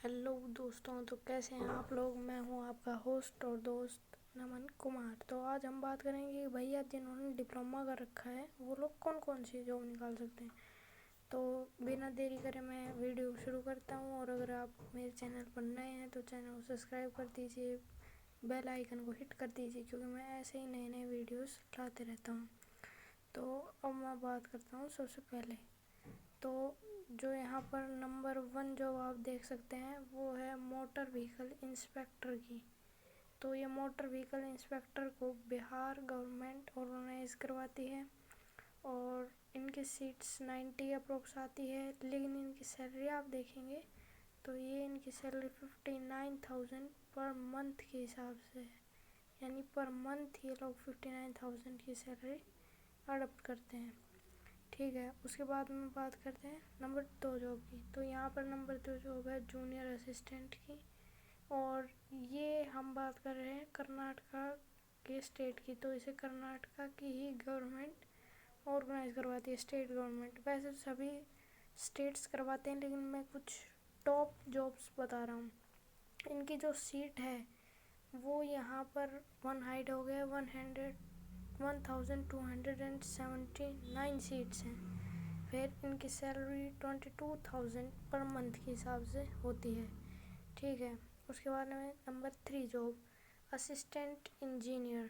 Hello दोस्तों, तो कैसे हैं आप लोग। मैं हूं आपका होस्ट और दोस्त नमन कुमार। तो आज हम बात करेंगे कि भैया जिन्होंने डिप्लोमा कर रखा है वो लोग कौन कौन सी जॉब निकाल सकते हैं। तो बिना देरी करे मैं वीडियो शुरू करता हूं। और अगर आप मेरे चैनल पर नए हैं तो चैनल को सब्सक्राइब कर दीजिए, बेल आइकन को हिट कर दीजिए, क्योंकि मैं ऐसे ही नए नए वीडियोस लाते रहता हूँ। तो अब मैं बात करता हूँ सबसे पहले। तो जो यहाँ पर नंबर 1 जो आप देख सकते हैं वो है मोटर व्हीकल इंस्पेक्टर की। तो ये मोटर व्हीकल इंस्पेक्टर को बिहार गवर्नमेंट ऑर्गेनाइज करवाती है और इनकी सीट्स 90 अप्रोक्स आती है। लेकिन इनकी सैलरी आप देखेंगे तो ये इनकी सैलरी 59,000 पर मंथ के हिसाब से है। यानी पर मंथ ये लोग 59,000 की सैलरी अडॉप्ट करते हैं। ठीक है, उसके बाद में बात करते हैं नंबर 2 जॉब की। तो यहाँ पर नंबर 2 जॉब है जूनियर असिस्टेंट की। और ये हम बात कर रहे हैं कर्नाटका के स्टेट की। तो इसे कर्नाटका की ही गवर्नमेंट ऑर्गेनाइज करवाती है, स्टेट गवर्नमेंट। वैसे सभी स्टेट्स करवाते हैं, लेकिन मैं कुछ टॉप जॉब्स बता रहा हूँ। इनकी जो सीट है वो यहाँ पर 1 हाइट हो गया 1279 सीट्स हैं। फिर इनकी सैलरी 22,000 पर मंथ के हिसाब से होती है। ठीक है, उसके बाद में नंबर 3 जॉब असिस्टेंट इंजीनियर।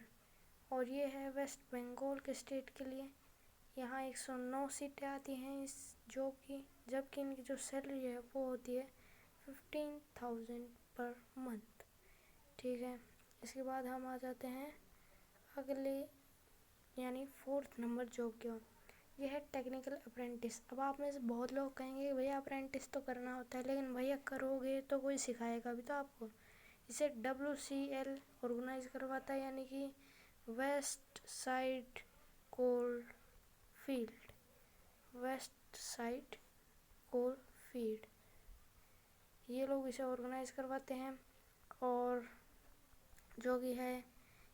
और ये है वेस्ट बंगाल के स्टेट के लिए। यहाँ 109 सीटें आती हैं इस जॉब की, जबकि इनकी जो सैलरी है वो होती है 15,000 पर मंथ। ठीक है, इसके बाद हम आ जाते हैं अगले यानी 4th नंबर जॉब की ओर। यह है टेक्निकल अप्रेंटिस। अब आप में से बहुत लोग कहेंगे कि भैया अप्रेंटिस तो करना होता है, लेकिन भैया करोगे तो कोई सिखाएगा भी तो आपको। इसे WCL ऑर्गेनाइज करवाता है, यानी कि west side coal field. West side coal field ये लोग इसे ऑर्गेनाइज करवाते हैं। और जो कि है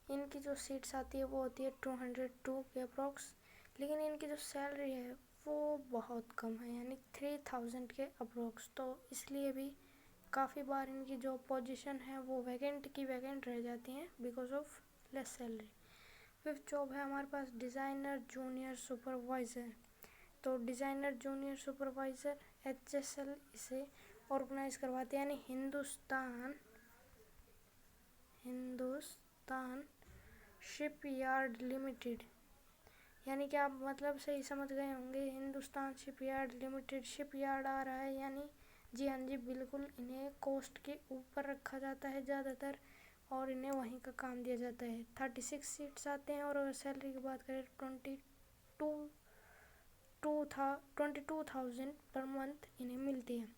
इनकी जो सीट्स आती है वो होती है 202 के अप्रॉक्स। लेकिन इनकी जो सैलरी है वो बहुत कम है, यानी 3,000 के अप्रॉक्स। तो इसलिए भी काफ़ी बार इनकी जो पोजीशन है वो वैकेंट रह जाती हैं because of less salary. 5th job है हमारे पास डिज़ाइनर जूनियर सुपरवाइज़र। तो डिज़ाइनर जूनियर सुपरवाइज़र HSL इसे ऑर्गेनाइज करवाते हैं, यानी हिंदुस्तान शिपयार्ड लिमिटेड। यानी कि आप मतलब सही समझ गए होंगे, हिंदुस्तान शिपयार्ड लिमिटेड। शिपयार्ड आ रहा है, यानी जी हाँ जी बिल्कुल, इन्हें कोस्ट के ऊपर रखा जाता है ज़्यादातर और इन्हें वहीं का काम दिया जाता है। 36 सीट्स आते हैं। और अगर सैलरी की बात करें 22,000 पर मंथ इन्हें मिलती है।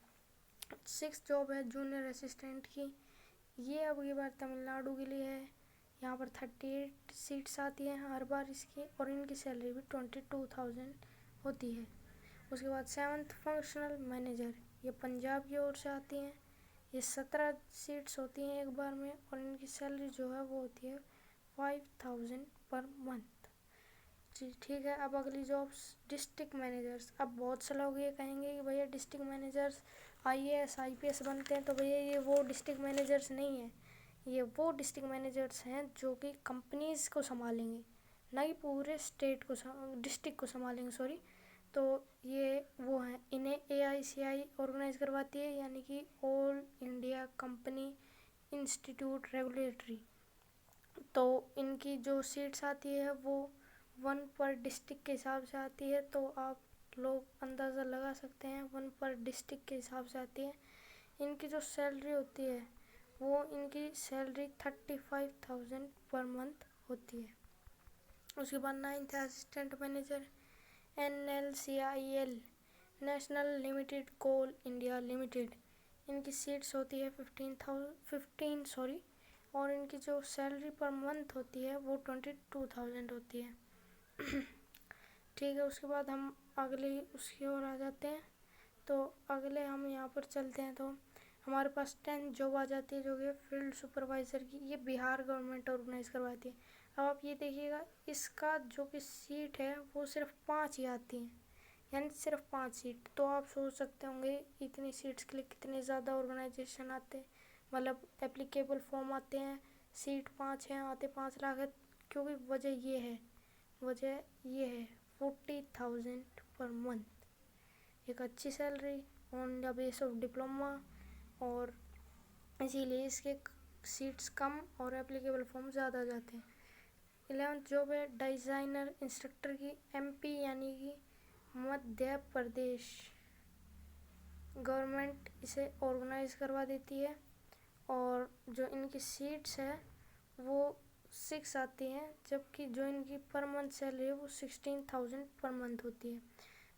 6th जॉब है जूनियर असिस्टेंट की। ये अब की बार तमिलनाडु के लिए है। यहाँ पर 38 सीट्स आती हैं हर बार इसकी, और इनकी सैलरी भी 22,000 होती है। उसके बाद 7th फंक्शनल मैनेजर, ये पंजाब की ओर से आती हैं। ये 17 सीट्स होती हैं एक बार में, और इनकी सैलरी जो है वो होती है 5,000 पर मंथ। जी ठीक है, अब अगली जॉब्स डिस्ट्रिक्ट मैनेजर्स। अब बहुत से लोग ये कहेंगे कि भैया डिस्ट्रिक्ट मैनेजर्स IAS IPS बनते हैं, तो भैया ये वो डिस्ट्रिक्ट मैनेजर्स नहीं है। ये वो डिस्ट्रिक्ट मैनेजर्स हैं जो कि कंपनीज़ को संभालेंगे, ना कि पूरे स्टेट को डिस्ट्रिक्ट को संभालेंगे, सॉरी। तो ये वो हैं, इन्हें AICI ऑर्गेनाइज करवाती है, यानी कि all India company institute regulatory. तो इनकी जो सीट्स आती है वो 1 पर डिस्ट्रिक्ट के हिसाब से आती है। तो आप लोग अंदाज़ा लगा सकते हैं 1 पर डिस्ट्रिक्ट के हिसाब से आती है। इनकी जो सैलरी होती है वो इनकी सैलरी 35,000 पर मंथ होती है। उसके बाद 9th assistant manager NLCIL, national limited coal India limited. इनकी सीट्स होती है 15 और इनकी जो सैलरी पर मंथ होती है वो 22,000 होती है। ठीक है, उसके बाद हम अगली उसकी ओर आ जाते हैं। तो अगले हम यहाँ पर चलते हैं, तो हमारे पास 10th जॉब आ जाती है जो कि फील्ड सुपरवाइज़र की। ये बिहार गवर्नमेंट ऑर्गेनाइज करवाती है। अब आप ये देखिएगा, इसका जो कि सीट है वो सिर्फ 5 ही आती हैं, यानी सिर्फ 5 सीट। तो आप सोच सकते होंगे इतनी सीट्स के लिए कितने ज़्यादा ऑर्गेनाइजेशन आते, मतलब एप्लीकेबल फॉर्म आते हैं। सीट 5 हैं, आते 5 लाख है, क्योंकि वजह ये है 40,000 पर मंथ, एक अच्छी salary on the base of diploma, और इसीलिए इसके सीट्स कम और एप्लीकेबल फॉर्म ज़्यादा जाते हैं। 11th जॉब है डिज़ाइनर इंस्ट्रक्टर की। MP यानी कि मध्य प्रदेश गवर्नमेंट इसे ऑर्गेनाइज करवा देती है, और जो इनकी सीट्स है वो 6 आती हैं, जबकि जो इनकी पर मंथ सैलरी है वो 16,000 पर मंथ होती है।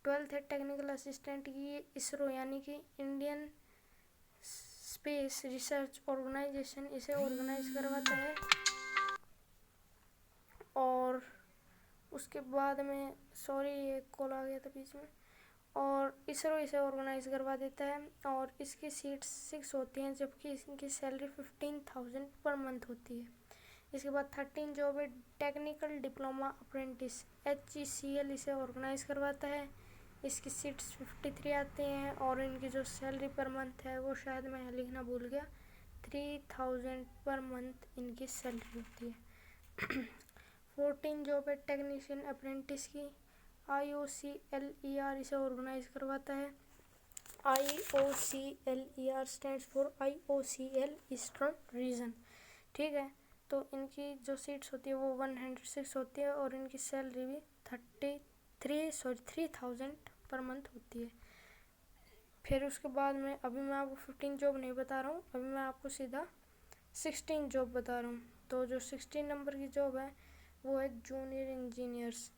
12th है टेक्निकल असिस्टेंट की। इसरो यानी कि इंडियन स्पेस रिसर्च ऑर्गेनाइजेशन इसे ऑर्गेनाइज करवाता है, और उसके बाद में सॉरी ये कॉल आ गया था बीच में, और इसरो इसे ऑर्गेनाइज करवा देता है, और इसकी सीट्स 6 होती हैं, जबकि इनकी सैलरी 15,000 पर मंथ होती है। इसके बाद 13 जॉब है टेक्निकल डिप्लोमा अप्रेंटिस। HECL इसे ऑर्गेनाइज करवाता है। इसकी सीट्स 53 आती हैं, और इनकी जो सैलरी पर मंथ है वो शायद मैं लिखना भूल गया, 3,000 पर मंथ इनकी सैलरी होती है। 14 जॉब है टेक्नीशियन अप्रेंटिस की। IOCLER इसे ऑर्गेनाइज करवाता है। IOCLER stands for IOCL eastern region, ठीक है। तो इनकी जो सीट्स होती है वो 106 होती है, और इनकी सैलरी भी 3,000 पर मंथ होती है। फिर उसके बाद में अभी मैं आपको 15 जॉब नहीं बता रहा हूँ, अभी मैं आपको सीधा 16 जॉब बता रहा हूँ। तो जो 16 नंबर की जॉब है वो है जूनियर इंजीनियर्स,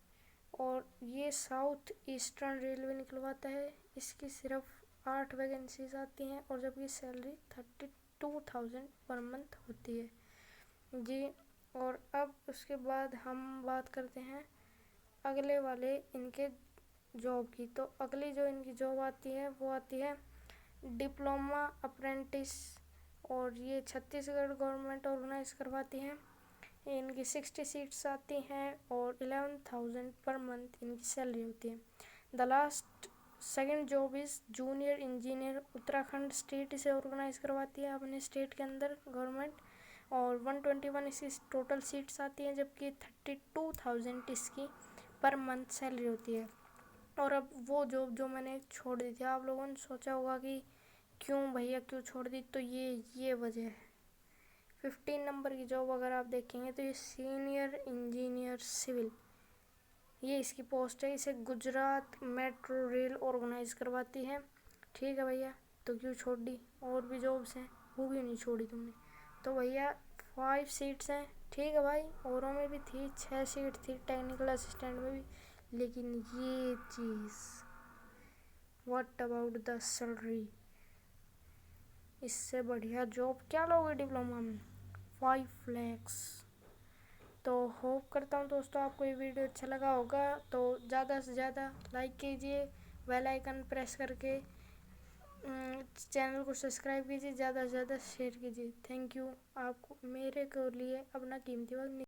और ये साउथ ईस्टर्न रेलवे निकलवाता है। इसकी सिर्फ 8 वैकेंसीज आती हैं, और जबकि सैलरी 32,000 पर मंथ होती है जी। और अब उसके बाद हम बात करते हैं अगले वाले इनके जॉब की। तो अगली जो इनकी जॉब आती है वो आती है डिप्लोमा अप्रेंटिस, और ये छत्तीसगढ़ गवर्नमेंट ऑर्गेनाइज करवाती है। इनकी 60 सीट्स आती हैं, और 11,000 पर मंथ इनकी सैलरी होती है। The last second job is junior engineer. Uttarakhand state इसे ऑर्गेनाइज करवाती है अपने स्टेट के अंदर गवर्नमेंट, और 121 इसकी टोटल सीट्स आती हैं, जबकि 32,000 इसकी पर मंथ सैलरी होती है। और अब वो जॉब जो मैंने छोड़ दी थी, आप लोगों ने सोचा होगा कि क्यों भैया क्यों छोड़ दी, तो ये वजह है। 15 नंबर की जॉब अगर आप देखेंगे तो ये सीनियर इंजीनियर सिविल, ये इसकी पोस्ट है। इसे गुजरात मेट्रो रेल ऑर्गेनाइज करवाती है, ठीक है भैया। तो क्यों छोड़ दी, और भी जॉब्स हैं वो भी नहीं छोड़ी तुमने। तो भैया 5 सीट्स हैं, ठीक है भाई। औरों में भी थी 6 सीट थी टेक्निकल असिस्टेंट में भी, लेकिन ये चीज़ व्हाट अबाउट द सैलरी, इससे बढ़िया जॉब क्या लोगे डिप्लोमा में, 5 lakhs। तो होप करता हूँ दोस्तों आपको ये वीडियो अच्छा लगा होगा। तो ज़्यादा से ज़्यादा लाइक कीजिए, बेल आइकन प्रेस करके चैनल को सब्सक्राइब कीजिए, ज़्यादा से ज़्यादा शेयर कीजिए। थैंक यू आपको मेरे को लिए अपना कीमती वक्त